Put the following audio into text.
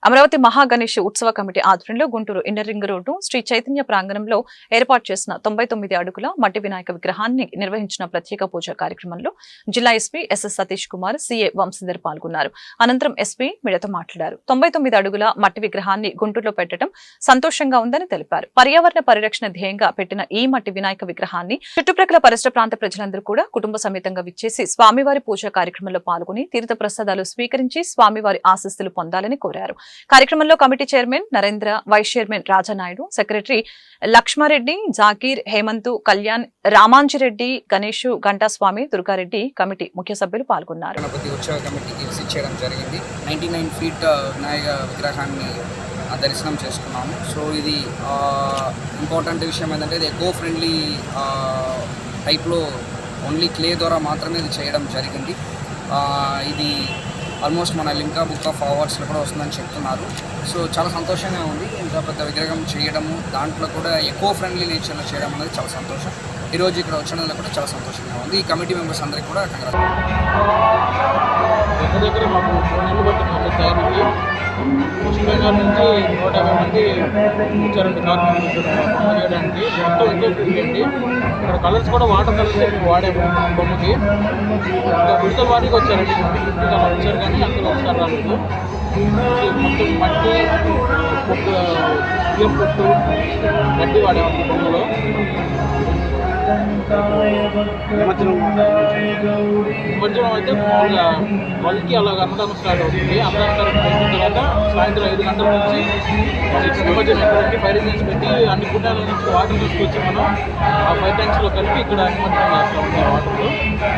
అమరావతి మహాగణేష్ ఉత్సవ కమిటీ ఆధ్వర్యంలో Guntur inner ring road Sri Chaitanya ప్రాంగణంలో ఏర్పాటు చేసిన 99 అడుగుల మట్టి వినాయక విగ్రహాన్ని నిర్వహించిన ప్రత్యేక పూజ కార్యక్రమంలో జిల్లా SP SS Satish Kumar CA Vamshidhar పాల్గొన్నారు. అనంతరం ఎస్పీ మీడియాతో మాట్లాడారు. 99 అడుగుల మట్టి విగ్రహాన్ని గుంటూరులో పెట్టడం సంతోషంగా ఉందని తెలిపారు. పర్యావరణ పరిరక్షణ ధ్యేయంగా పెట్టిన ఈ మట్టి వినాయక విగ్రహాన్ని చుట్టుప్రక్కల పరిసర ప్రాంత ప్రజలందరూ కూడా కుటుంబ సమేతంగా విచ్చేసి స్వామివారి పూజా కార్యక్రమంలో పాల్గొని తీర్థ ప్రసాదాలు స్వీకరించి స్వామివారి ఆశీస్సులు పొందాలని కోరారు. కార్యక్రమంలో committee chairman Narendra, vice chairman Raja Naidu, secretary Lakshma Reddy, Zakir, Hemanth, Kalyan, Ramanji Reddy, Ganesh, Ganta Swamy, Durga Reddy committee ముఖ్య సభ్యులు పాల్గొన్నారు. గణపతి ఉత్సవ కమిటీకి విజిట్ చేయడం జరిగింది. 99 ఫీట్ వినాయక విగ్రహాన్ని దర్శనం చేసుకున్నాము. సో ఇది ఇంపార్టెంట్ విషయం ఏంటంటే ఇది ఎకో ఫ్రెండ్లీ టైప్లో ఓన్లీ క్లే ద్వారా మాత్రమే ఇది చేయడం జరిగింది. ఇది ఆల్మోస్ట్ మన లింకా బుక్ ఆఫ్ అవార్డ్స్లో కూడా వస్తుందని చెప్తున్నారు. సో చాలా సంతోషంగా ఉంది. ఇంత పెద్ద విగ్రహం చేయడము, దాంట్లో కూడా ఎకో ఫ్రెండ్లీ నేచర్లో చేయడం అనేది చాలా సంతోషం. ఈరోజు ఇక్కడ వచ్చినందుకు కూడా చాలా సంతోషంగా ఉంది. ఈ కమిటీ మెంబర్స్ అందరికీ కూడా దగ్గర మాకు 4 నెలలు పట్టిందండి తయారీకి. పశ్చిమ బెంగాల్ నుంచి 150 మంది వచ్చారండి కార్మికులు బొమ్మ చేయడానికి. మొత్తం ఎంతో ఫ్రెండ్లీ అండి. ఇక్కడ కలర్స్ కూడా వాటర్ కలర్స్ వాడాము బొమ్మకి. ఇంకా విడతల వారికి వచ్చారండి, 50 అలా వచ్చారు కానీ అందరూ ఒకసారి రాలేదు. మొత్తం మట్టి బియ్యం పొట్టు గడ్డి వాడాము బొమ్మలో. నిమజ్జనం అయితే మామూలుగా 12కి అలాగ అన్నదానం స్టార్ట్ అవుతుంది. అన్నదానం అయిన తర్వాత సాయంత్రం 5 గంటల నుంచి నిమజ్జనం ఎక్కడంటే ఫైర్ ఇంజిన్స్ పెట్టి అన్ని పుట్టాల నుంచి వాటర్ తీసుకొచ్చి మనం ఆ 5 ట్యాంక్స్లో కలిపి ఇక్కడ నిమజ్జనం చేస్తాం వాటర్లో.